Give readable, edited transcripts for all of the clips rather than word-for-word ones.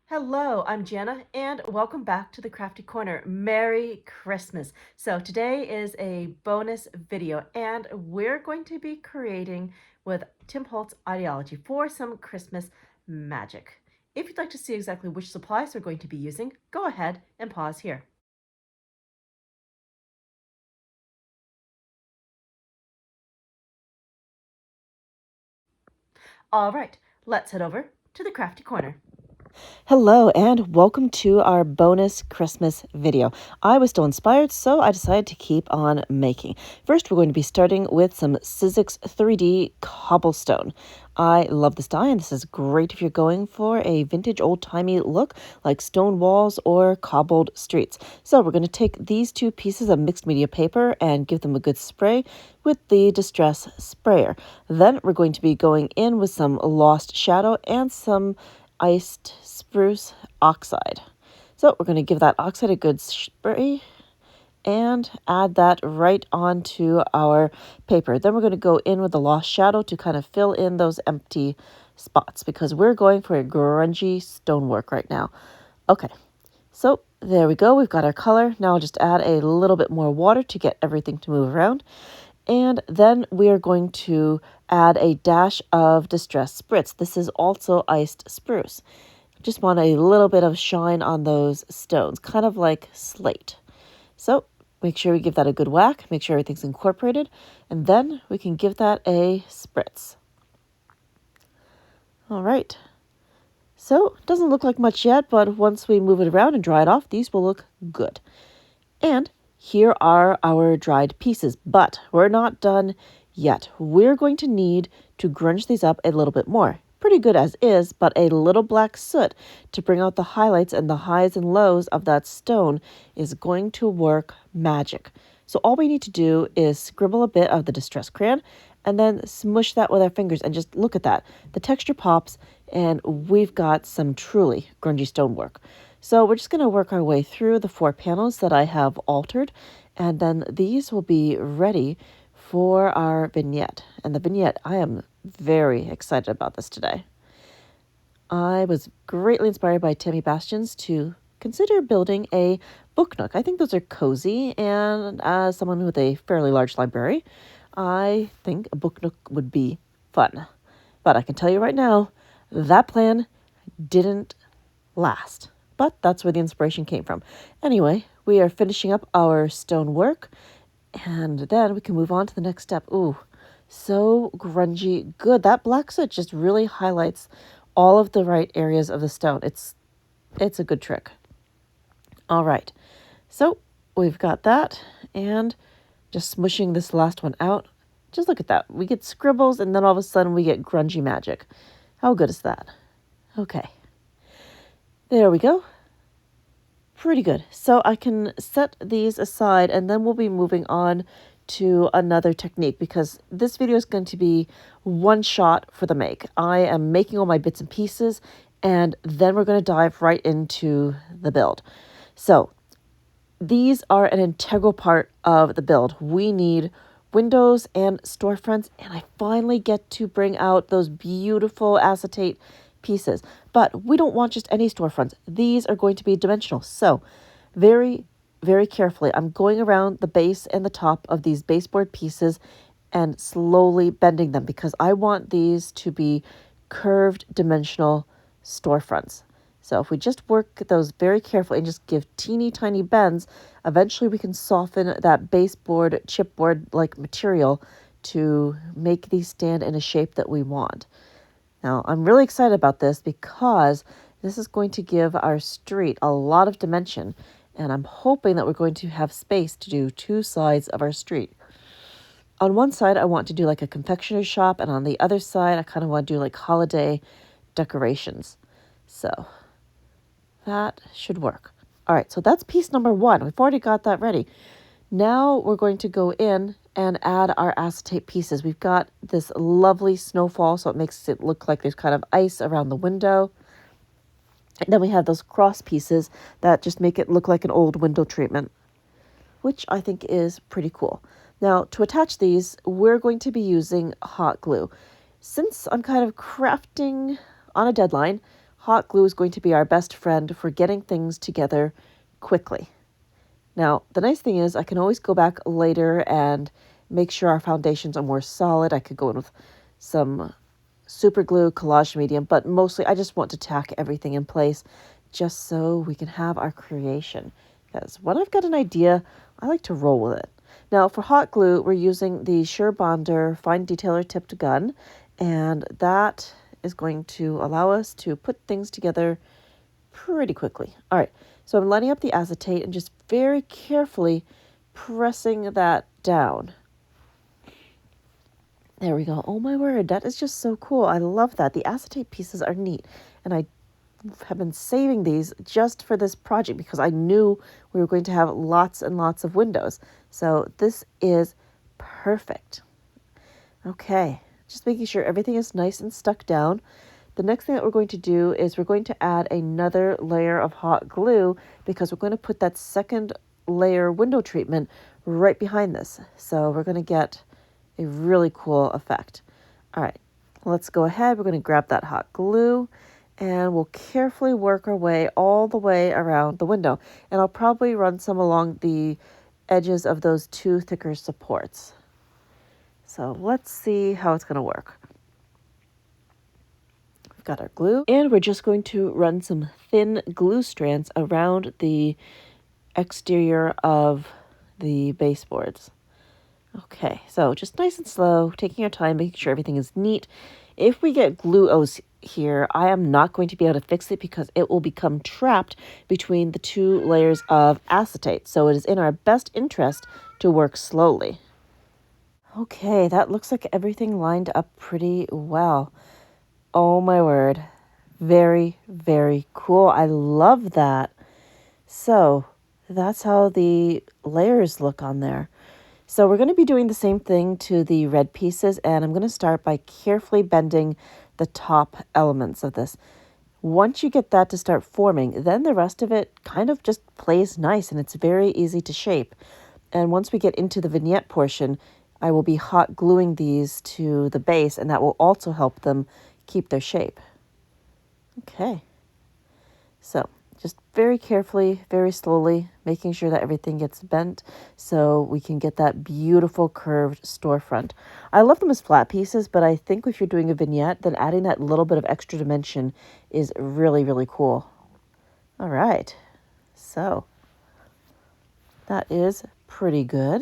Hello, I'm Janna, and welcome back to the Crafty Corner. Merry Christmas. So today is a bonus video, and we're going to be creating with Tim Holtz Idea-ology for some Christmas magic. If you'd like to see exactly which supplies we're going to be using, go ahead and pause here. All right, let's head over to the Crafty Corner. Hello and welcome to our bonus Christmas video. I was still inspired, so I decided to keep on making. First, we're going to be starting with some Sizzix 3D cobblestone. I love this die, and this is great if you're going for a vintage old-timey look like stone walls or cobbled streets. So we're going to take these two pieces of mixed media paper and give them a good spray with the Distress sprayer. Then we're going to be going in with some Lost Shadow and some iced spruce oxide. So we're going to give that oxide a good spray and add that right onto our paper. Then we're going to go in with the Lost Shadow to kind of fill in those empty spots because we're going for a grungy stonework right now. Okay, so there we go. We've got our color. Now I'll just add a little bit more water to get everything to move around. And then we are going to add a dash of Distress Spritz. This is also iced spruce. Just want a little bit of shine on those stones, kind of like slate. So make sure we give that a good whack, make sure everything's incorporated, and then we can give that a spritz. All right. So it doesn't look like much yet, but once we move it around and dry it off, these will look good. And here are our dried pieces, but we're not done yet. We're going to need to grunge these up a little bit more. Pretty good as is, but a little black soot to bring out the highlights and the highs and lows of that stone is going to work magic. So all we need to do is scribble a bit of the Distress crayon and then smush that with our fingers and just look at that. The texture pops and we've got some truly grungy stonework. So we're just going to work our way through the 4 panels that I have altered, and then these will be ready for our vignette. And the vignette, I am very excited about this today. I was greatly inspired by Tami Bastiaans to consider building a book nook. I think those are cozy, and as someone with a fairly large library, I think a book nook would be fun. But I can tell you right now, that plan didn't last. But that's where the inspiration came from. Anyway, we are finishing up our stone work, and then we can move on to the next step. Ooh, so grungy. Good. That black soot just really highlights all of the right areas of the stone. It's a good trick. All right. So we've got that, and just smushing this last one out. Just look at that. We get scribbles, and then all of a sudden we get grungy magic. How good is that? Okay. There we go. Pretty good. So I can set these aside and then we'll be moving on to another technique because this video is going to be one shot for the make. I am making all my bits and pieces and then we're going to dive right into the build. So these are an integral part of the build. We need windows and storefronts, and I finally get to bring out those beautiful acetate pieces. But we don't want just any storefronts. These are going to be dimensional. So very, very carefully, I'm going around the base and the top of these baseboard pieces and slowly bending them because I want these to be curved dimensional storefronts. So if we just work those very carefully and just give teeny tiny bends, eventually we can soften that baseboard, chipboard-like material to make these stand in a shape that we want. Now, I'm really excited about this because this is going to give our street a lot of dimension, and I'm hoping that we're going to have space to do 2 sides of our street. On one side, I want to do like a confectioner's shop, and on the other side, I kind of want to do like holiday decorations. So that should work. All right, so that's piece number 1. We've already got that ready. Now we're going to go in and add our acetate pieces. We've got this lovely snowfall, so it makes it look like there's kind of ice around the window. And then we have those cross pieces that just make it look like an old window treatment, which I think is pretty cool. Now, to attach these, we're going to be using hot glue. Since I'm kind of crafting on a deadline, hot glue is going to be our best friend for getting things together quickly. Now, the nice thing is I can always go back later and make sure our foundations are more solid. I could go in with some super glue, collage medium, but mostly I just want to tack everything in place just so we can have our creation. Because when I've got an idea, I like to roll with it. Now, for hot glue, we're using the Sure Bonder Fine Detailer Tipped Gun, and that is going to allow us to put things together pretty quickly. All right, so I'm lining up the acetate and just very carefully pressing that down. There we go. Oh my word, that is just so cool. I love that. The acetate pieces are neat, and I have been saving these just for this project because I knew we were going to have lots and lots of windows. So this is perfect. Okay, just making sure everything is nice and stuck down. The next thing that we're going to do is we're going to add another layer of hot glue because we're going to put that second layer window treatment right behind this. So we're going to get a really cool effect. All right, let's go ahead. We're going to grab that hot glue and we'll carefully work our way all the way around the window. And I'll probably run some along the edges of those two thicker supports. So let's see how it's going to work. We've got our glue, and we're just going to run some thin glue strands around the exterior of the baseboards. Okay, so just nice and slow, taking our time, making sure everything is neat. If we get glue-O's here, I am not going to be able to fix it because it will become trapped between the two layers of acetate. So it is in our best interest to work slowly. Okay, that looks like everything lined up pretty well. Oh my word. Very, very cool. I love that. So that's how the layers look on there. So we're going to be doing the same thing to the red pieces, and I'm going to start by carefully bending the top elements of this. Once you get that to start forming, then the rest of it kind of just plays nice, and it's very easy to shape. And once we get into the vignette portion, I will be hot gluing these to the base, and that will also help them keep their shape. Okay, so just very carefully, very slowly, making sure that everything gets bent so we can get that beautiful curved storefront. I love them as flat pieces, but I think if you're doing a vignette, then adding that little bit of extra dimension is really, really cool. All right, so that is pretty good.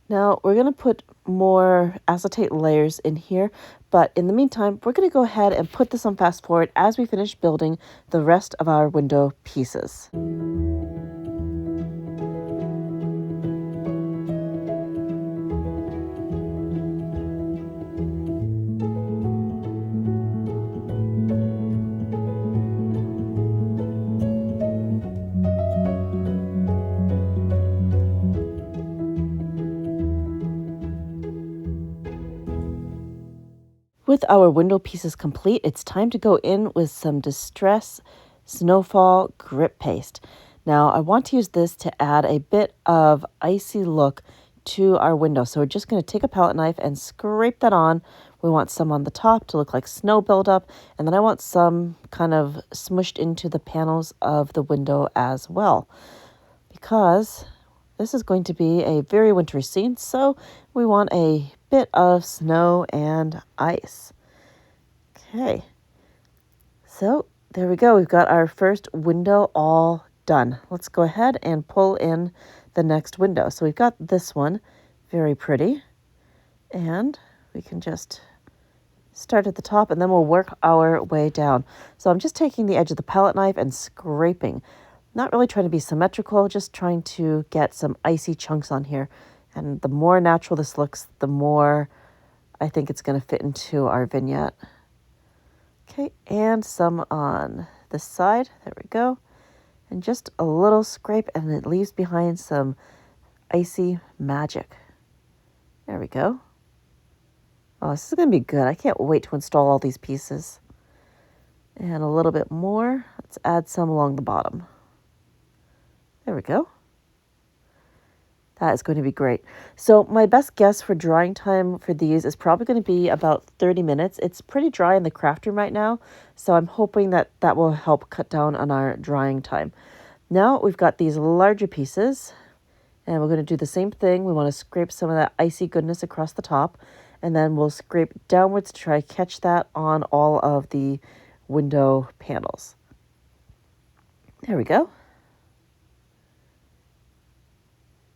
Now we're going to put more acetate layers in here, but in the meantime, we're going to go ahead and put this on fast forward as we finish building the rest of our window pieces. With our window pieces complete, it's time to go in with some Distress Snowfall Grip Paste. Now, I want to use this to add a bit of icy look to our window. So we're just going to take a palette knife and scrape that on. We want some on the top to look like snow buildup, and then I want some kind of smushed into the panels of the window as well, because this is going to be a very wintry scene, so we want a bit of snow and ice. Okay, so there we go. We've got our first window all done. Let's go ahead and pull in the next window. So we've got this one, very pretty, and we can just start at the top and then we'll work our way down. So I'm just taking the edge of the palette knife and scraping. Not really trying to be symmetrical, just trying to get some icy chunks on here. And the more natural this looks, the more I think it's going to fit into our vignette. Okay, and some on this side. There we go. And just a little scrape, and it leaves behind some icy magic. There we go. Oh, this is going to be good. I can't wait to install all these pieces. And a little bit more. Let's add some along the bottom. There we go. That is going to be great. So my best guess for drying time for these is probably going to be about 30 minutes. It's pretty dry in the craft room right now, so I'm hoping that that will help cut down on our drying time. Now we've got these larger pieces, and we're going to do the same thing. We want to scrape some of that icy goodness across the top, and then we'll scrape downwards to try to catch that on all of the window panels. There we go.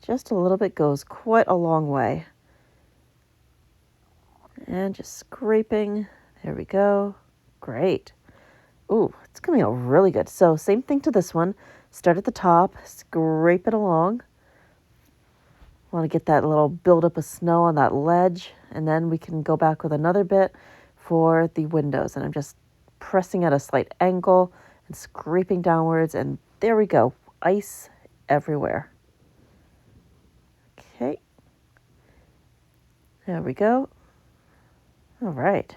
Just a little bit goes quite a long way. And just scraping. There we go. Great. Ooh, it's coming out really good. So same thing to this one. Start at the top, scrape it along. Want to get that little buildup of snow on that ledge. And then we can go back with another bit for the windows. And I'm just pressing at a slight angle and scraping downwards. And there we go. Ice everywhere. Okay. There we go. All right.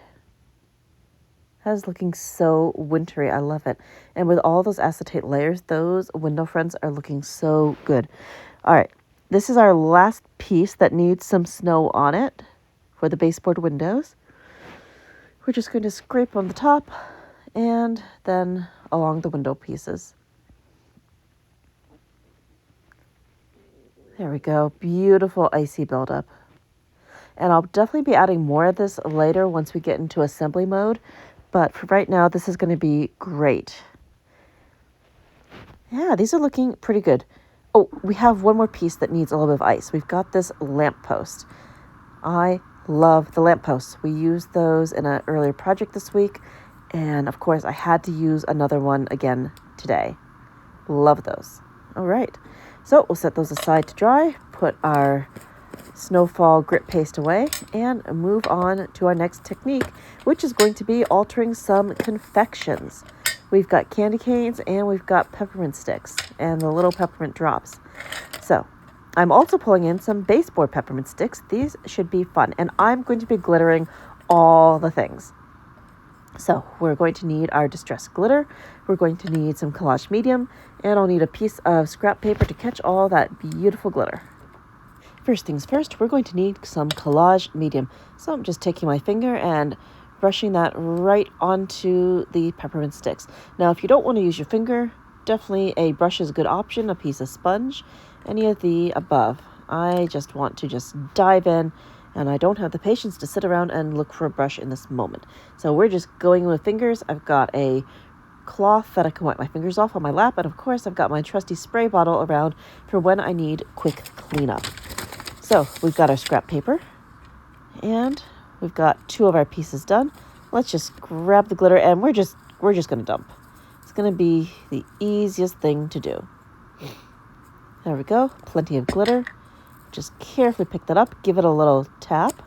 That is looking so wintry. I love it. And with all those acetate layers, those window fronts are looking so good. All right. This is our last piece that needs some snow on it for the baseboard windows. We're just going to scrape on the top and then along the window pieces. There we go. Beautiful icy buildup. And I'll definitely be adding more of this later once we get into assembly mode. But for right now, this is going to be great. Yeah, these are looking pretty good. Oh, we have one more piece that needs a little bit of ice. We've got this lamppost. I love the lampposts. We used those in an earlier project this week. And of course, I had to use another one again today. Love those. All right. So we'll set those aside to dry, put our snowfall grit paste away, and move on to our next technique, which is going to be altering some confections. We've got candy canes and we've got peppermint sticks and the little peppermint drops. So I'm also pulling in some baseboard peppermint sticks. These should be fun, and I'm going to be glittering all the things. So we're going to need our distress glitter, we're going to need some collage medium, and I'll need a piece of scrap paper to catch all that beautiful glitter. First things first, we're going to need some collage medium. So I'm just taking my finger and brushing that right onto the peppermint sticks. Now, if you don't want to use your finger, definitely a brush is a good option, a piece of sponge, any of the above. I just want to just dive in, and I don't have the patience to sit around and look for a brush in this moment. So we're just going with fingers. I've got a cloth that I can wipe my fingers off on my lap, and of course I've got my trusty spray bottle around for when I need quick cleanup. So we've got our scrap paper, and we've got 2 of our pieces done. Let's just grab the glitter, and we're just going to dump. It's going to be the easiest thing to do. There we go. Plenty of glitter. Just carefully pick that up, give it a little tap,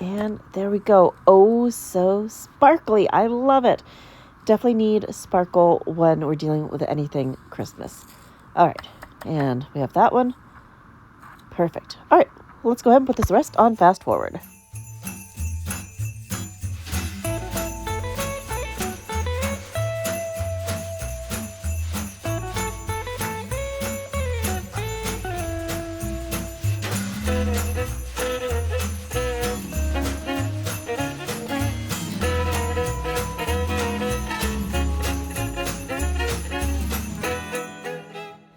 and there we go. Oh, so sparkly. I love it. Definitely need sparkle when we're dealing with anything Christmas. All right, and we have that one. Perfect. All right, let's go ahead and put this rest on fast forward.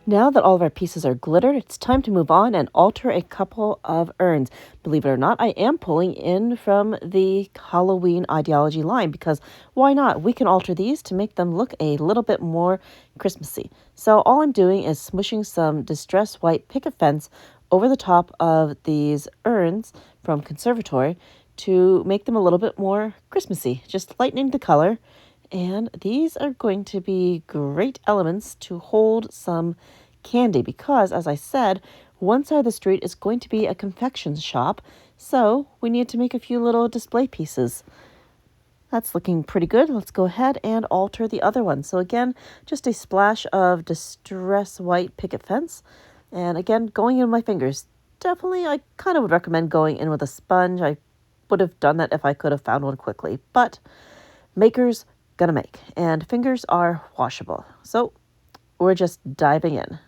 Now that all of our pieces are glittered, it's time to move on and alter a couple of urns. Believe it or not, I am pulling in from the Halloween Idea-ology line because why not? We can alter these to make them look a little bit more Christmassy. So all I'm doing is smushing some distress white picket fence over the top of these urns from Conservatory to make them a little bit more Christmassy, just lightening the color. And these are going to be great elements to hold some candy because, as I said, one side of the street is going to be a confections shop, so we need to make a few little display pieces. That's looking pretty good. Let's go ahead and alter the other one. So again, just a splash of distress white picket fence, and again, going in with my fingers. Definitely, I kind of would recommend going in with a sponge. I would have done that if I could have found one quickly, but makers gonna make, and fingers are washable, so we're just diving in.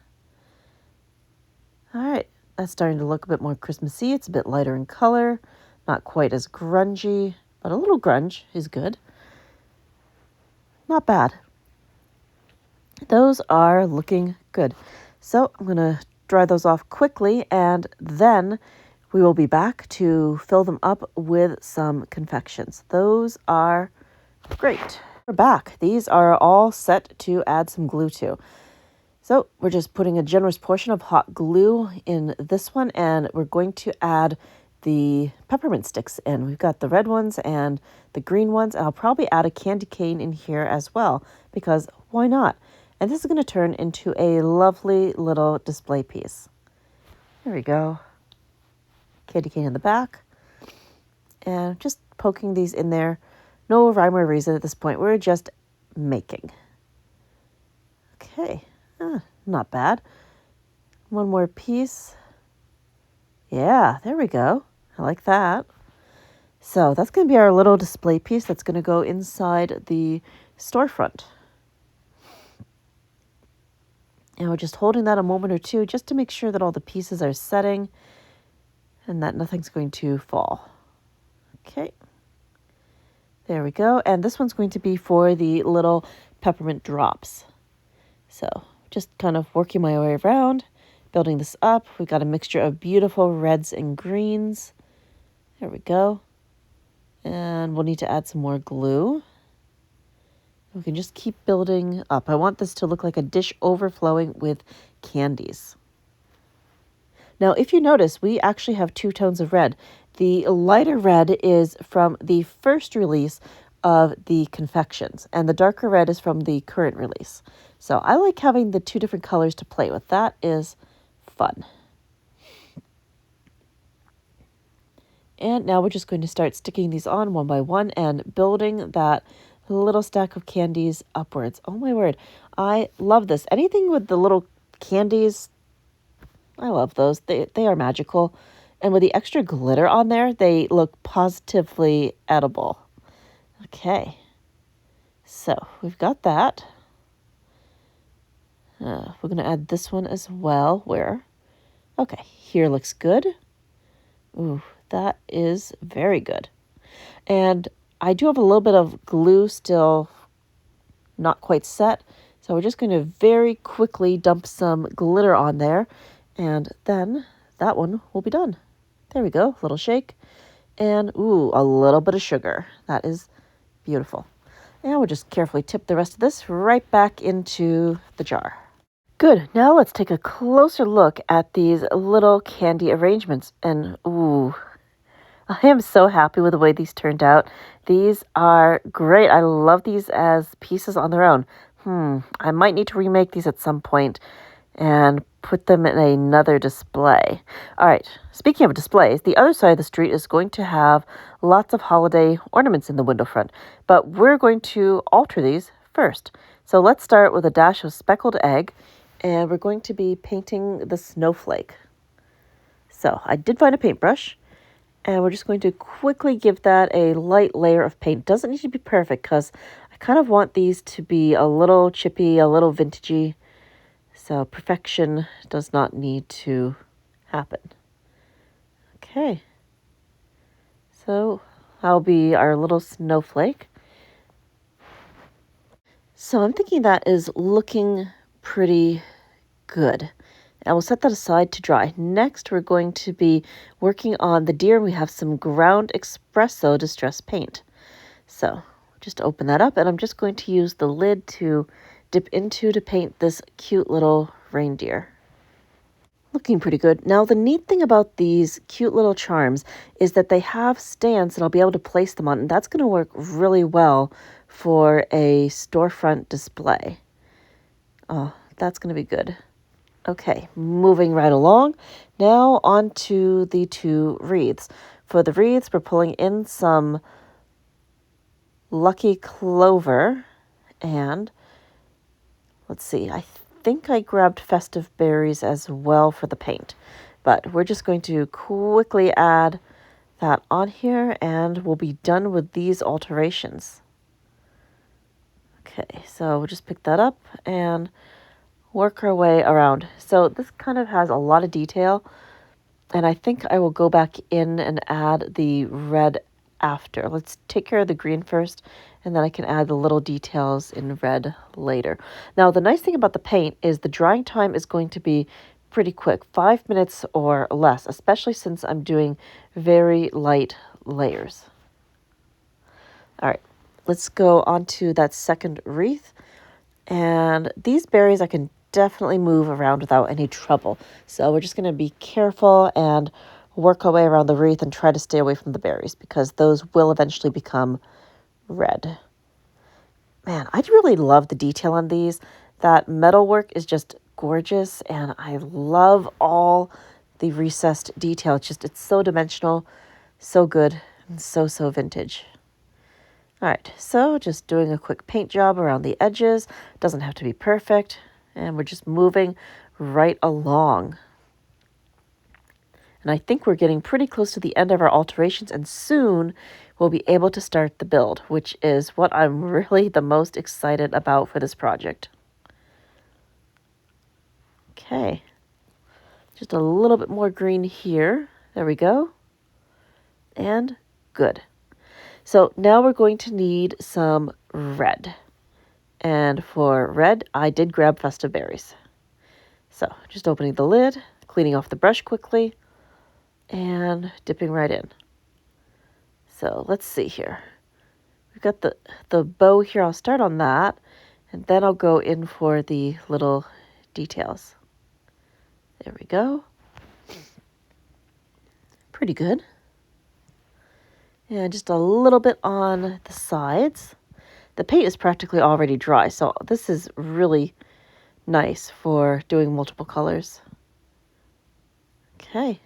All right, that's starting to look a bit more Christmassy. It's a bit lighter in color, not quite as grungy, but a little grunge is good. Not bad. Those are looking good. So I'm going to dry those off quickly, and then we will be back to fill them up with some confections. Those are great. We're back. These are all set to add some glue to. So we're just putting a generous portion of hot glue in this one, and we're going to add the peppermint sticks in. We've got the red ones and the green ones, and I'll probably add a candy cane in here as well, because why not? And this is going to turn into a lovely little display piece. There we go. Candy cane in the back. And just poking these in there. No rhyme or reason at this point. We're just making. Okay. Not bad. One more piece. Yeah, there we go. I like that. So that's going to be our little display piece that's going to go inside the storefront. And we're just holding that a moment or two just to make sure that all the pieces are setting and that nothing's going to fall. Okay. There we go. And this one's going to be for the little peppermint drops. So just kind of working my way around, building this up. We've got a mixture of beautiful reds and greens. There we go. And we'll need to add some more glue. We can just keep building up. I want this to look like a dish overflowing with candies. Now, if you notice, we actually have two tones of red. The lighter red is from the first release of the confections, and the darker red is from the current release. So I like having the two different colors to play with. That is fun. And now we're just going to start sticking these on one by one and building that little stack of candies upwards. Oh my word. I love this. Anything with the little candies, I love those. They are magical. And with the extra glitter on there, they look positively edible. Okay. So we've got that. We're going to add this one as well. Where? Okay, here looks good. Ooh, that is very good. And I do have a little bit of glue still not quite set. So we're just going to very quickly dump some glitter on there. And then that one will be done. There we go, little shake. And ooh, a little bit of sugar. That is beautiful. And we'll just carefully tip the rest of this right back into the jar. Good. Now let's take a closer look at these little candy arrangements. And ooh, I am so happy with the way these turned out. These are great. I love these as pieces on their own. I might need to remake these at some point and put them in another display. All right, speaking of displays, the other side of the street is going to have lots of holiday ornaments in the window front, but we're going to alter these first. So let's start with a dash of speckled egg, and we're going to be painting the snowflake. So I did find a paintbrush, and we're just going to quickly give that a light layer of paint. Doesn't need to be perfect because I kind of want these to be a little chippy, a little vintagey. So perfection does not need to happen. Okay. So that'll be our little snowflake. So I'm thinking that is looking pretty good. And we'll set that aside to dry. Next, we're going to be working on the deer. We have some ground espresso distress paint. So just open that up, and I'm just going to use the lid to dip into to paint this cute little reindeer. Looking pretty good. Now, the neat thing about these cute little charms is that they have stands that I'll be able to place them on, and that's going to work really well for a storefront display. Oh, that's going to be good. Okay, moving right along. Now on to the two wreaths. For the wreaths, we're pulling in some Lucky Clover, and let's see, I think I grabbed Festive Berries as well for the paint, but we're just going to quickly add that on here, and we'll be done with these alterations. Okay, so we'll just pick that up, and work our way around. So this kind of has a lot of detail, and I think I will go back in and add the red after. Let's take care of the green first, and then I can add the little details in red later. Now, the nice thing about the paint is the drying time is going to be pretty quick, 5 minutes or less, especially since I'm doing very light layers. All right, let's go on to that second wreath. And these berries I can definitely move around without any trouble. So we're just going to be careful and work our way around the wreath and try to stay away from the berries because those will eventually become red. Man, I really love the detail on these. That metal work is just gorgeous, and I love all the recessed detail. It's so dimensional, so good, and so vintage. All right, so just doing a quick paint job around the edges. Doesn't have to be perfect, and we're just moving right along. And I think we're getting pretty close to the end of our alterations, and soon we'll be able to start the build, which is what I'm really the most excited about for this project. Okay, just a little bit more green here. There we go. And good. So now we're going to need some red. And for red, I did grab festive berries. So just opening the lid, cleaning off the brush quickly, and dipping right in. So let's see here. We've got the bow here. I'll start on that, and then I'll go in for the little details. There we go. Pretty good. And just a little bit on the sides. The paint is practically already dry, so this is really nice for doing multiple colors. Okay.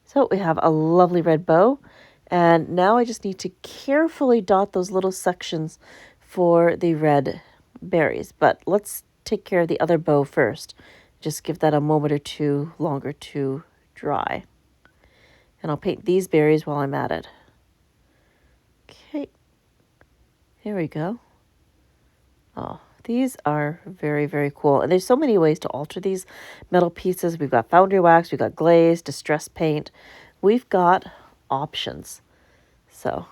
So we have a lovely red bow, and now I just need to carefully dot those little sections for the red berries. But let's take care of the other bow first. Just give that a moment or two longer to dry. And I'll paint these berries while I'm at it. Okay, here we go. Oh, these are very cool. And there's so many ways to alter these metal pieces. We've got foundry wax, we've got glaze, distress paint. We've got options. So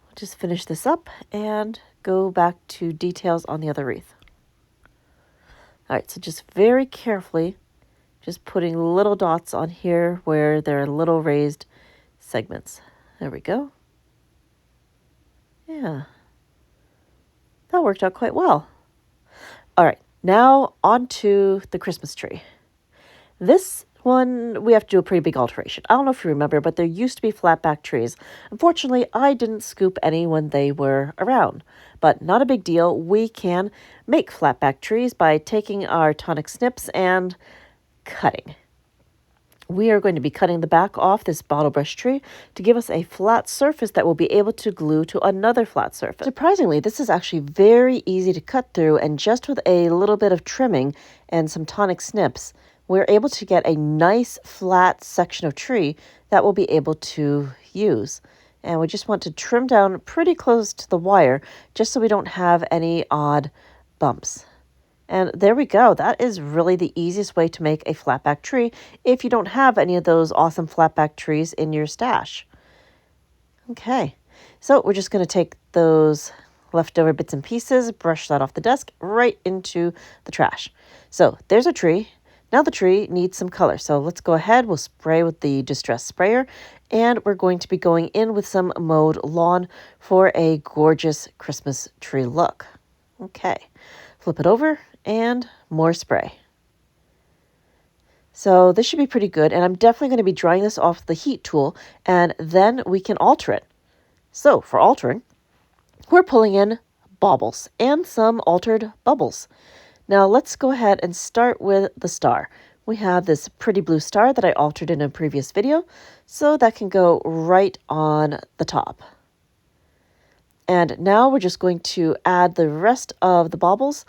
I'll just finish this up and go back to details on the other wreath. All right, so just very carefully, just putting little dots on here where there are little raised segments. There we go. Yeah, that worked out quite well. All right, now on to the Christmas tree. This one, we have to do a pretty big alteration. I don't know if you remember, but there used to be flat back trees. Unfortunately, I didn't scoop any when they were around, but not a big deal. We can make flat back trees by taking our tonic snips and cutting. We are going to be cutting the back off this bottle brush tree to give us a flat surface that we'll be able to glue to another flat surface. Surprisingly, this is actually very easy to cut through, and just with a little bit of trimming and some tonic snips, we're able to get a nice flat section of tree that we'll be able to use. And we just want to trim down pretty close to the wire just so we don't have any odd bumps. And there we go. That is really the easiest way to make a flatback tree if you don't have any of those awesome flatback trees in your stash. Okay, so we're just going to take those leftover bits and pieces, brush that off the desk, right into the trash. So there's a tree. Now the tree needs some color. So let's go ahead. We'll spray with the Distress Sprayer, and we're going to be going in with some mowed lawn for a gorgeous Christmas tree look. Okay, flip it over and more spray. So this should be pretty good, and I'm definitely going to be drying this off the heat tool, and then we can alter it. So for altering, we're pulling in baubles and some altered bubbles. Now let's go ahead and start with the star. We have this pretty blue star that I altered in a previous video, so that can go right on the top. And now we're just going to add the rest of the baubles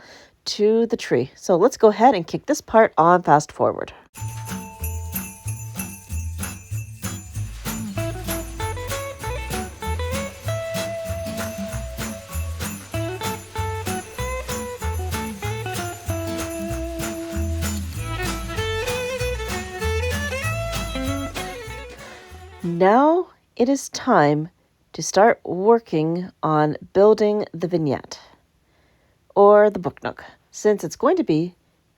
to the tree. So let's go ahead and kick this part on fast forward. Now it is time to start working on building the vignette or the book nook, since it's going to be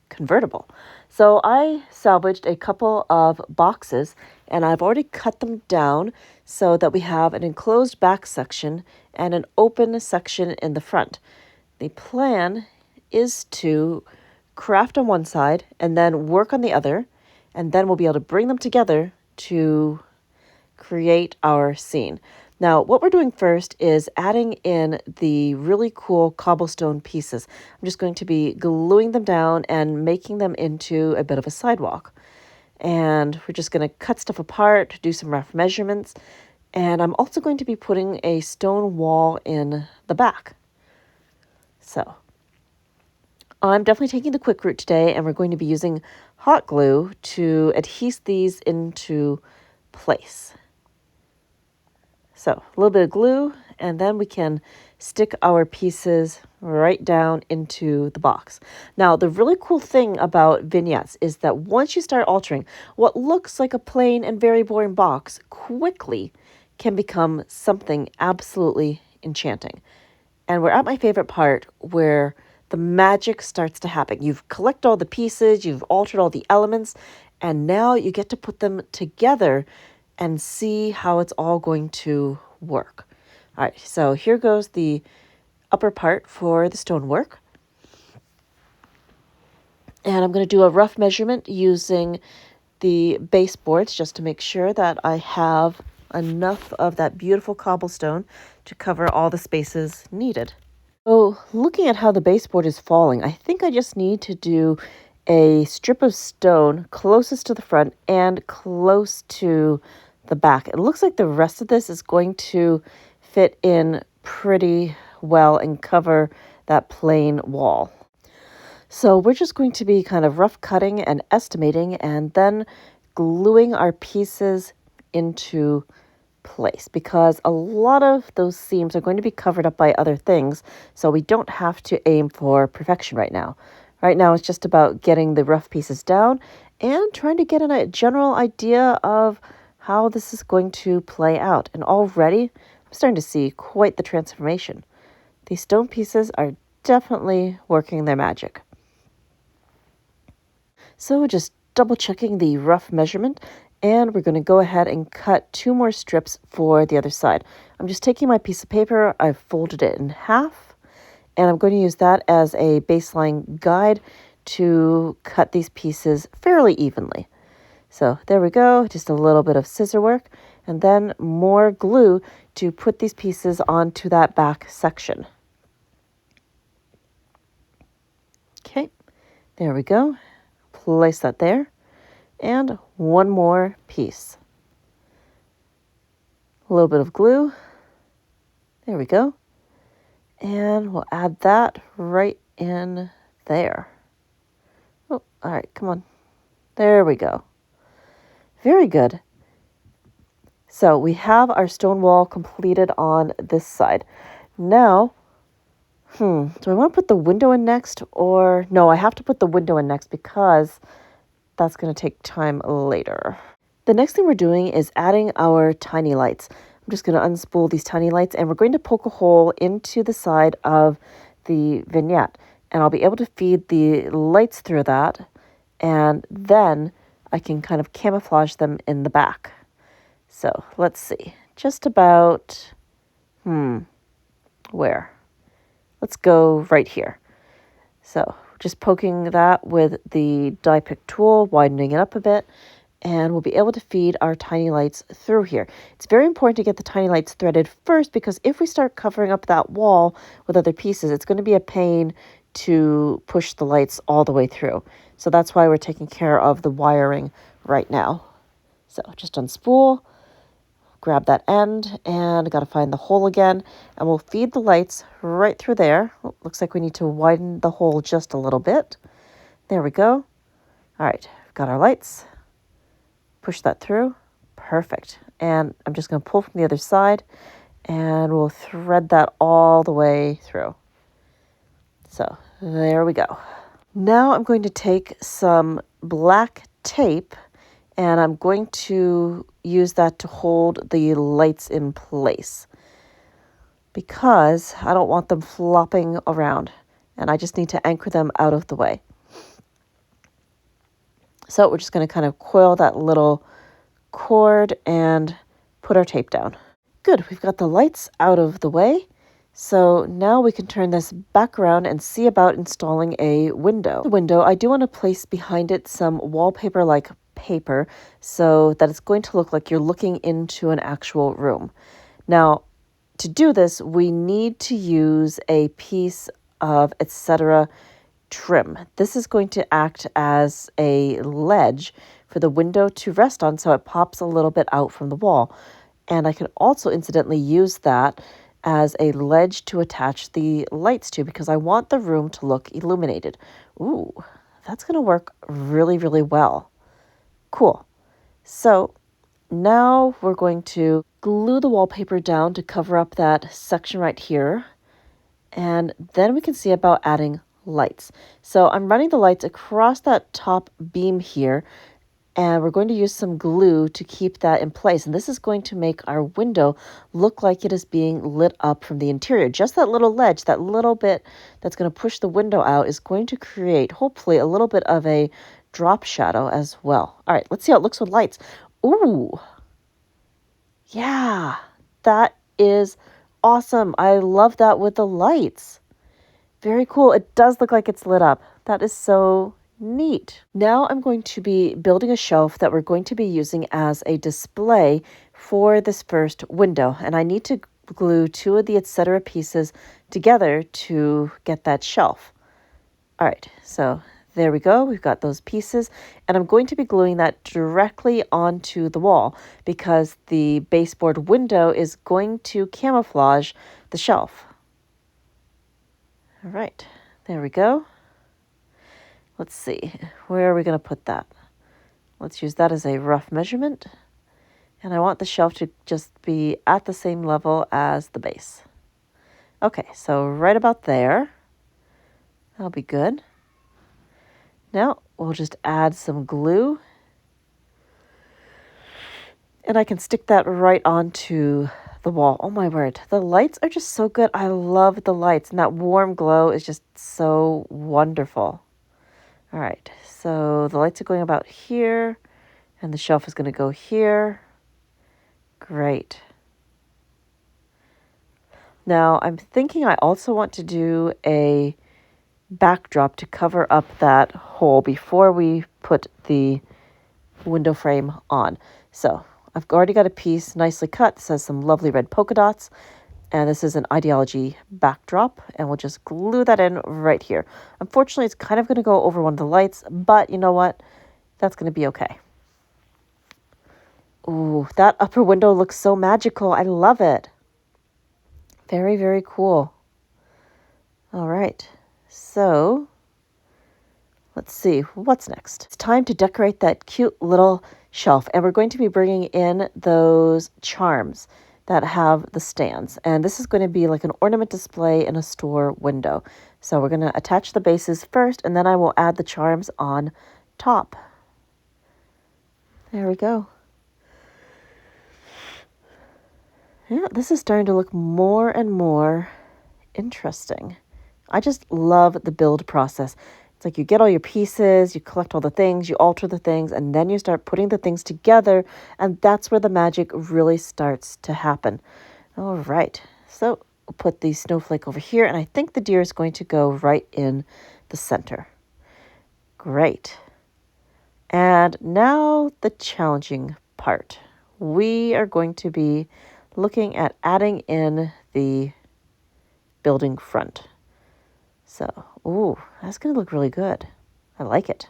convertible. So I salvaged a couple of boxes and I've already cut them down so that we have an enclosed back section and an open section in the front. The plan is to craft on one side and then work on the other, and then we'll be able to bring them together to create our scene. Now, what we're doing first is adding in the really cool cobblestone pieces. I'm just going to be gluing them down and making them into a bit of a sidewalk. And we're just going to cut stuff apart, do some rough measurements, and I'm also going to be putting a stone wall in the back. So I'm definitely taking the quick route today, and we're going to be using hot glue to adhese these into place. So a little bit of glue, and then we can stick our pieces right down into the box. Now, the really cool thing about vignettes is that once you start altering, what looks like a plain and very boring box quickly can become something absolutely enchanting. And we're at my favorite part where the magic starts to happen. You've collected all the pieces, you've altered all the elements, and now you get to put them together and see how it's all going to work. All right, so here goes the upper part for the stonework. And I'm going to do a rough measurement using the baseboards just to make sure that I have enough of that beautiful cobblestone to cover all the spaces needed. So looking at how the baseboard is falling, I think I just need to do a strip of stone closest to the front and close to the back. It looks like the rest of this is going to fit in pretty well and cover that plain wall. So we're just going to be kind of rough cutting and estimating and then gluing our pieces into place, because a lot of those seams are going to be covered up by other things, so we don't have to aim for perfection right now. Right now it's just about getting the rough pieces down and trying to get a general idea of how this is going to play out. And already I'm starting to see quite the transformation. These stone pieces are definitely working their magic. So just double checking the rough measurement, and we're going to go ahead and cut 2 more strips for the other side. I'm just taking my piece of paper, I've folded it in half, and I'm going to use that as a baseline guide to cut these pieces fairly evenly. So there we go, just a little bit of scissor work, and then more glue to put these pieces onto that back section. Okay, there we go. Place that there. And one more piece. A little bit of glue. There we go. And we'll add that right in there. Oh, all right, come on. There we go. Very good. So we have our stone wall completed on this side. Now, do I want to put the window in next, or no, I have to put the window in next because that's going to take time later. The next thing we're doing is adding our tiny lights. I'm just going to unspool these tiny lights, and we're going to poke a hole into the side of the vignette, and I'll be able to feed the lights through that, and then I can kind of camouflage them in the back. So let's see, just about, where? Let's go right here. So just poking that with the die pick tool, widening it up a bit, and we'll be able to feed our tiny lights through here. It's very important to get the tiny lights threaded first, because if we start covering up that wall with other pieces, it's going to be a pain to push the lights all the way through. So that's why we're taking care of the wiring right now. So just unspool, grab that end, and got to find the hole again, and we'll feed the lights right through there. Oh, looks like we need to widen the hole just a little bit. There we go. All right, got our lights. Push that through. Perfect. And I'm just going to pull from the other side, and we'll thread that all the way through. So there we go. Now I'm going to take some black tape And I'm going to use that to hold the lights in place because I don't want them flopping around. And I just need to anchor them out of the way. So we're just going to kind of coil that little cord and put our tape down. Good, we've got the lights out of the way. So now we can turn this back around and see about installing a window. The window, I do want to place behind it some wallpaper-like paper so that it's going to look like you're looking into an actual room. Now, to do this, we need to use a piece of etc. trim. This is going to act as a ledge for the window to rest on so it pops a little bit out from the wall. And I can also incidentally use that as a ledge to attach the lights to because I want the room to look illuminated. Ooh, that's going to work really, really well. Cool. So now we're going to glue the wallpaper down to cover up that section right here. And then we can see about adding lights. So I'm running the lights across that top beam here, and we're going to use some glue to keep that in place. And this is going to make our window look like it is being lit up from the interior. Just that little ledge, that little bit that's going to push the window out is going to create, hopefully, a little bit of a drop shadow as well. All right, let's see how it looks with lights. Ooh, yeah, that is awesome. I love that with the lights. Very cool. It does look like it's lit up. That is so neat. Now I'm going to be building a shelf that we're going to be using as a display for this first window. And I need to glue 2 of the etc. pieces together to get that shelf. All right, so there we go. We've got those pieces. And I'm going to be gluing that directly onto the wall because the baseboard window is going to camouflage the shelf. All right, there we go. Let's see, where are we going to put that? Let's use that as a rough measurement. And I want the shelf to just be at the same level as the base. Okay, so right about there. That'll be good. Now we'll just add some glue. And I can stick that right onto the wall. Oh my word, the lights are just so good. I love the lights, and that warm glow is just so wonderful. All right, so the lights are going about here, and the shelf is going to go here. Great. Now, I'm thinking I also want to do a backdrop to cover up that hole before we put the window frame on. So I've already got a piece nicely cut. This has some lovely red polka dots. And this is an Idea-ology backdrop, and we'll just glue that in right here. Unfortunately, it's kind of going to go over one of the lights, but you know what? That's going to be okay. Ooh, that upper window looks so magical. I love it. Very, very cool. All right, so let's see, what's next? It's time to decorate that cute little shelf, and we're going to be bringing in those charms that have the stands. And this is going to be like an ornament display in a store window. So we're going to attach the bases first, and then I will add the charms on top. There we go. Yeah, this is starting to look more and more interesting. I just love the build process. It's like you get all your pieces, you collect all the things, you alter the things, and then you start putting the things together, and that's where the magic really starts to happen. All right, so we'll put the snowflake over here, and I think the deer is going to go right in the center. Great. And now the challenging part. We are going to be looking at adding in the building front. So, ooh, that's going to look really good. I like it.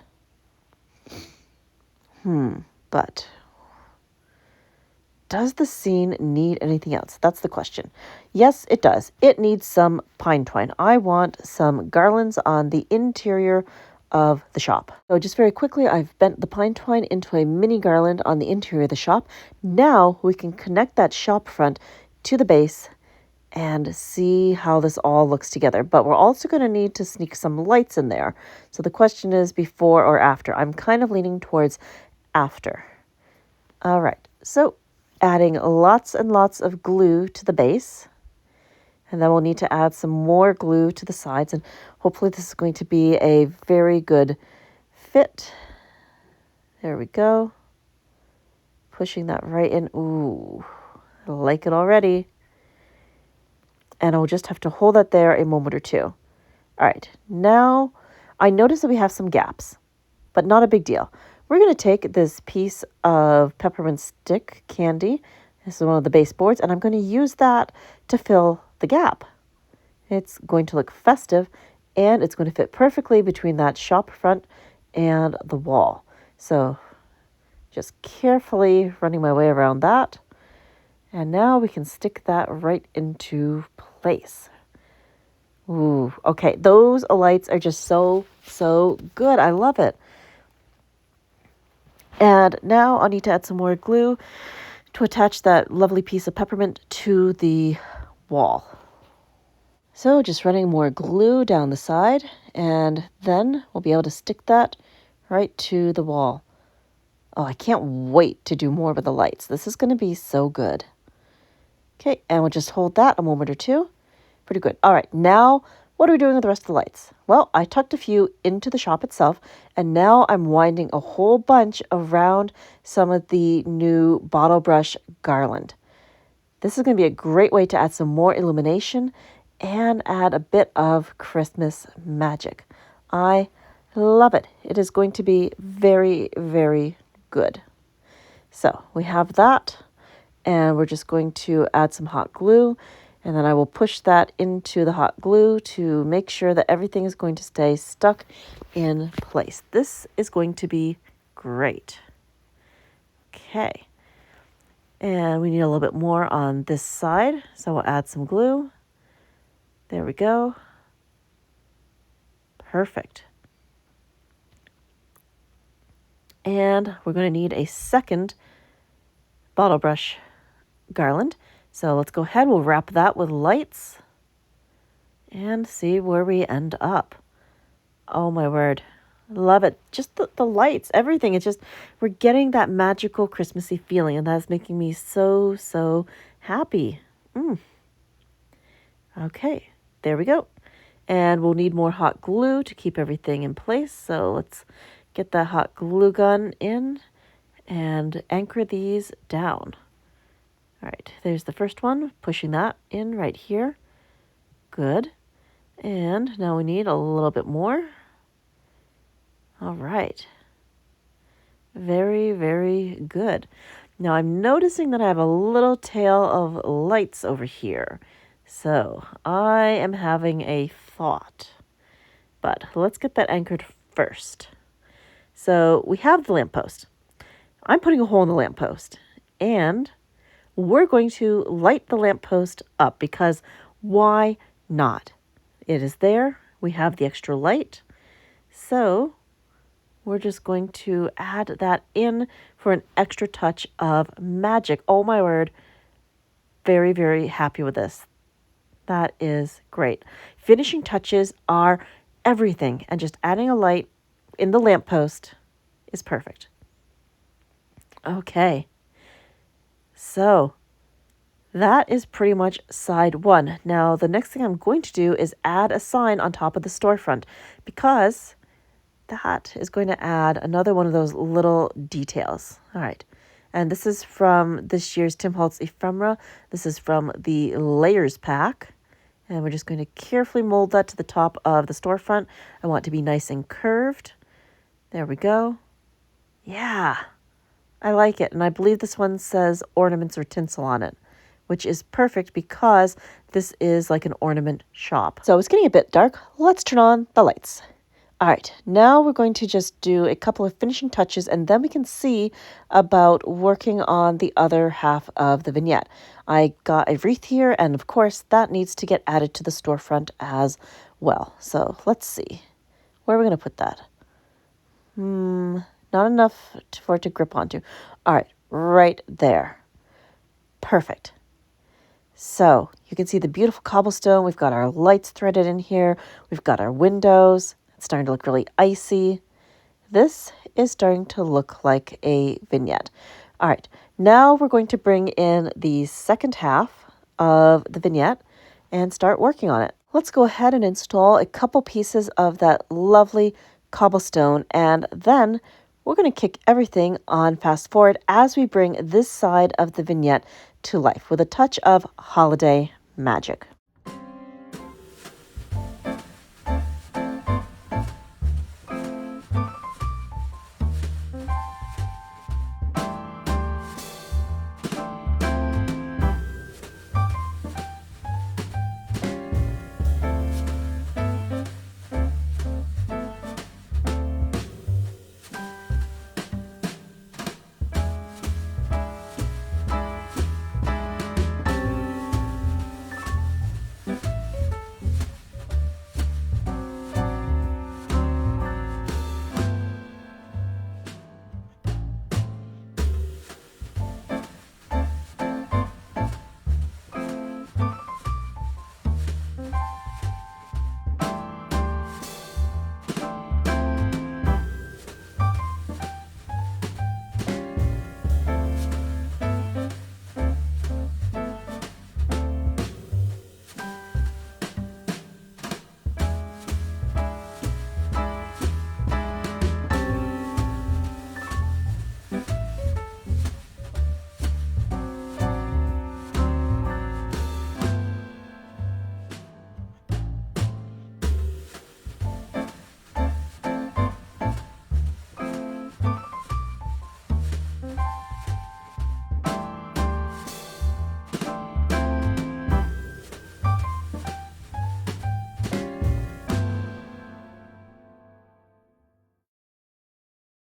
But does the scene need anything else? That's the question. Yes, it does. It needs some pine twine. I want some garlands on the interior of the shop. So just very quickly, I've bent the pine twine into a mini garland on the interior of the shop. Now we can connect that shop front to the base and see how this all looks together. But we're also going to need to sneak some lights in there. So the question is before or after. I'm kind of leaning towards after. All right, so adding lots and lots of glue to the base. And then we'll need to add some more glue to the sides. And hopefully this is going to be a very good fit. There we go. Pushing that right in. Ooh, I like it already. And I'll just have to hold that there a moment or two. All right, now I notice that we have some gaps, but not a big deal. We're going to take this piece of peppermint stick candy. This is one of the baseboards, and I'm going to use that to fill the gap. It's going to look festive, and it's going to fit perfectly between that shop front and the wall. So just carefully running my way around that. And now we can stick that right into place. Ooh, okay. Those lights are just so good. I love it. And now I'll need to add some more glue to attach that lovely piece of peppermint to the wall. So just running more glue down the side, and then we'll be able to stick that right to the wall. Oh, I can't wait to do more with the lights. This is going to be so good. Okay, and we'll just hold that a moment or two. Pretty good. All right, now what are we doing with the rest of the lights? Well, I tucked a few into the shop itself, and now I'm winding a whole bunch around some of the new bottle brush garland. This is going to be a great way to add some more illumination and add a bit of Christmas magic. I love it. It is going to be very, very good. So we have that, and we're just going to add some hot glue, and then I will push that into the hot glue to make sure that everything is going to stay stuck in place. This is going to be great. Okay. And we need a little bit more on this side, so we'll add some glue. There we go. Perfect. And we're going to need a second bottle brush garland. So let's go ahead, we'll wrap that with lights and see where we end up. Oh my word. Love it. Just the lights, everything. It's just, we're getting that magical Christmassy feeling, and that's making me so happy. Okay, there we go. And we'll need more hot glue to keep everything in place. So let's get that hot glue gun in and anchor these down. All right, there's the first one, pushing that in right here. Good. And now we need a little bit more. All right. Very, very good. Now I'm noticing that I have a little tail of lights over here. So I am having a thought. But let's get that anchored first. So we have the lamppost. I'm putting a hole in the lamppost, and we're going to light the lamppost up because why not? It is there. We have the extra light. So we're just going to add that in for an extra touch of magic. Oh my word. Very, very happy with this. That is great. Finishing touches are everything, and just adding a light in the lamppost is perfect. Okay. So that is pretty much side one. Now, the next thing I'm going to do is add a sign on top of the storefront, because that is going to add another one of those little details. All right. And this is from this year's Tim Holtz ephemera. This is from the layers pack. And we're just going to carefully mold that to the top of the storefront. I want it to be nice and curved. There we go. Yeah, I like it. And I believe this one says ornaments or tinsel on it, which is perfect because this is like an ornament shop. So it's getting a bit dark. Let's turn on the lights. All right, now we're going to just do a couple of finishing touches, and then we can see about working on the other half of the vignette. I got a wreath here, and of course that needs to get added to the storefront as well. So let's see. Where are we going to put that? Not enough for it to grip onto. All right, right there. Perfect. So you can see the beautiful cobblestone. We've got our lights threaded in here. We've got our windows. It's starting to look really icy. This is starting to look like a vignette. All right, now we're going to bring in the second half of the vignette and start working on it. Let's go ahead and install a couple pieces of that lovely cobblestone, and then we're going to kick everything on fast forward as we bring this side of the vignette to life with a touch of holiday magic.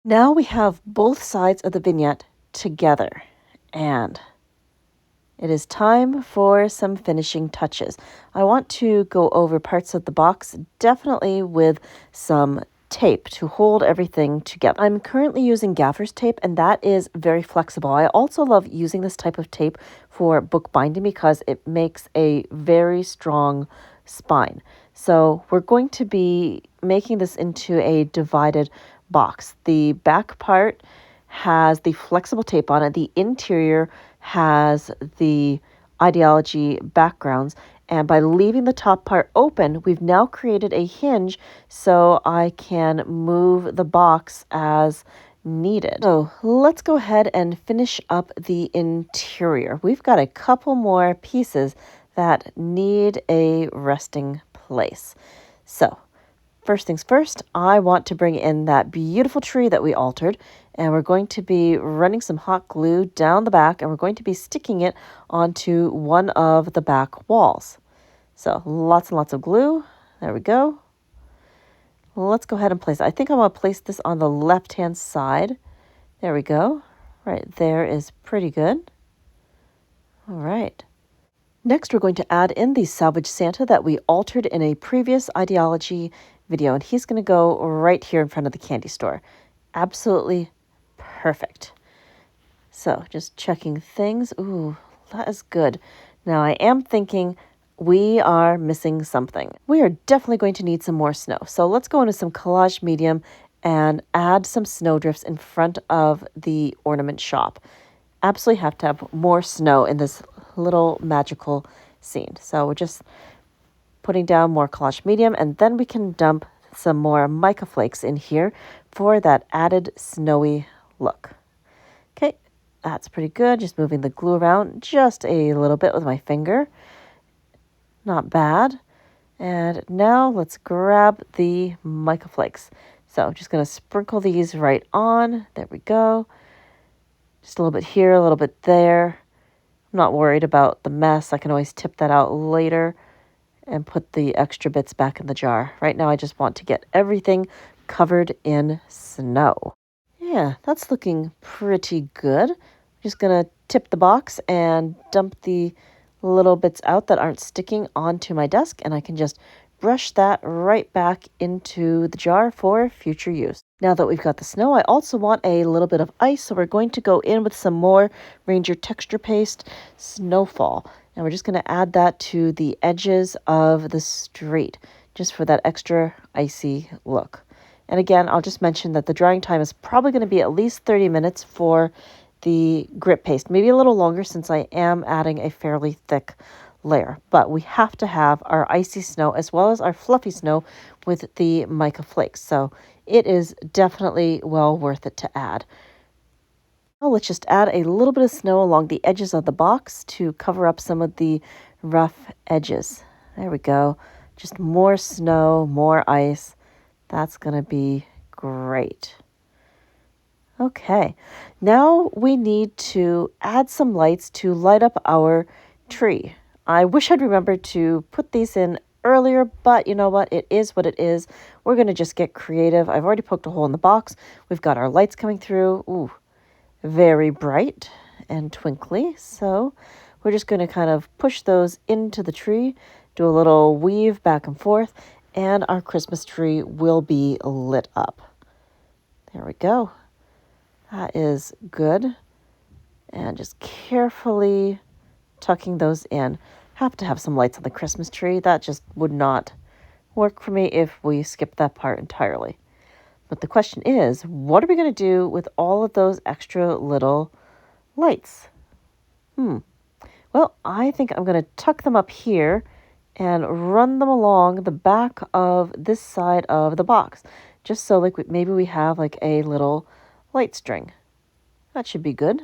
Now we have both sides of the vignette together, and it is time for some finishing touches. I want to go over parts of the box, definitely with some tape to hold everything together. I'm currently using gaffer's tape, and that is very flexible. I also love using this type of tape for book binding because it makes a very strong spine. So we're going to be making this into a divided box. The back part has the flexible tape on it. The interior has the Idea-ology backgrounds. And by leaving the top part open, we've now created a hinge so I can move the box as needed. So let's go ahead and finish up the interior. We've got a couple more pieces that need a resting place. So first things first, I want to bring in that beautiful tree that we altered, and we're going to be running some hot glue down the back, and we're going to be sticking it onto one of the back walls. So lots and lots of glue. There we go. Let's go ahead and place it. I think I'm going to place this on the left-hand side. There we go. Right there is pretty good. All right. Next, we're going to add in the salvage Santa that we altered in a previous Idea-ology video, and he's going to go right here in front of the candy store. Absolutely perfect. So just checking things. Ooh, that is good. Now I am thinking we are missing something. We are definitely going to need some more snow. So let's go into some collage medium and add some snowdrifts in front of the ornament shop. Absolutely have to have more snow in this little magical scene. So we're just putting down more collage medium, and then we can dump some more mica flakes in here for that added snowy look. Okay, that's pretty good. Just moving the glue around just a little bit with my finger. Not bad. And now let's grab the mica flakes. So I'm just going to sprinkle these right on. There we go. Just a little bit here, a little bit there. I'm not worried about the mess. I can always tip that out later and put the extra bits back in the jar. Right now I just want to get everything covered in snow. Yeah, that's looking pretty good. I'm just going to tip the box and dump the little bits out that aren't sticking onto my desk, and I can just brush that right back into the jar for future use. Now that we've got the snow, I also want a little bit of ice, so we're going to go in with some more Ranger Texture Paste Snowfall. And we're just going to add that to the edges of the street, just for that extra icy look. And again, I'll just mention that the drying time is probably going to be at least 30 minutes for the grip paste, maybe a little longer since I am adding a fairly thick layer. But we have to have our icy snow as well as our fluffy snow with the mica flakes. So it is definitely well worth it to add. Now let's just add a little bit of snow along the edges of the box to cover up some of the rough edges. There we go. Just more snow, more ice. That's going to be great. Okay, now we need to add some lights to light up our tree. I wish I'd remembered to put these in earlier, but you know what? It is what it is. We're going to just get creative. I've already poked a hole in the box. We've got our lights coming through. Ooh, very bright and twinkly. So we're just going to kind of push those into the tree, do a little weave back and forth, and our Christmas tree will be lit up. There we go. That is good. And just carefully tucking those in. Have to have some lights on the Christmas tree. That just would not work for me if we skipped that part entirely. But the question is, what are we going to do with all of those extra little lights? Well, I think I'm going to tuck them up here and run them along the back of this side of the box. Just so maybe we have like a little light string. That should be good.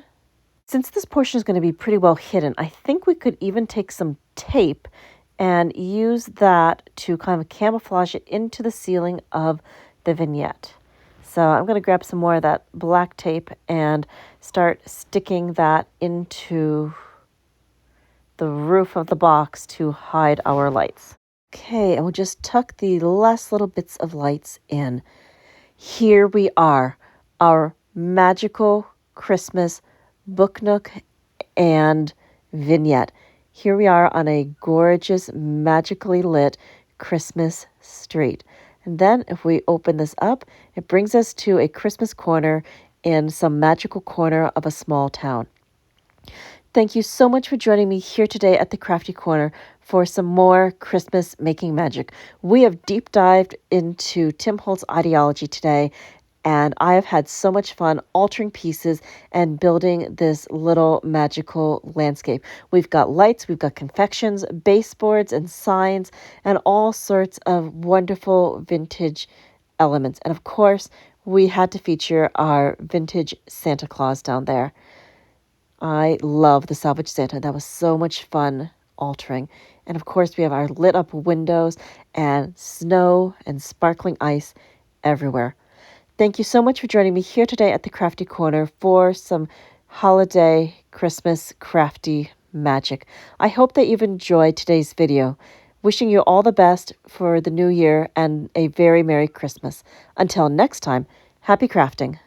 Since this portion is going to be pretty well hidden, I think we could even take some tape and use that to kind of camouflage it into the ceiling of the vignette. So I'm going to grab some more of that black tape and start sticking that into the roof of the box to hide our lights. Okay, and we'll just tuck the last little bits of lights in. Here we are, our magical Christmas book nook and vignette. Here we are on a gorgeous, magically lit Christmas street. And then if we open this up, it brings us to a Christmas corner in some magical corner of a small town. Thank you so much for joining me here today at the Crafty Corner for some more Christmas making magic. We have deep dived into Tim Holtz' Idea-ology today, and I have had so much fun altering pieces and building this little magical landscape. We've got lights, we've got confections, baseboards and signs, and all sorts of wonderful vintage elements. And of course, we had to feature our vintage Santa Claus down there. I love the salvage Santa. That was so much fun altering. And of course, we have our lit up windows and snow and sparkling ice everywhere. Thank you so much for joining me here today at the Crafty Corner for some holiday Christmas crafty magic. I hope that you've enjoyed today's video. Wishing you all the best for the new year and a very Merry Christmas. Until next time, happy crafting.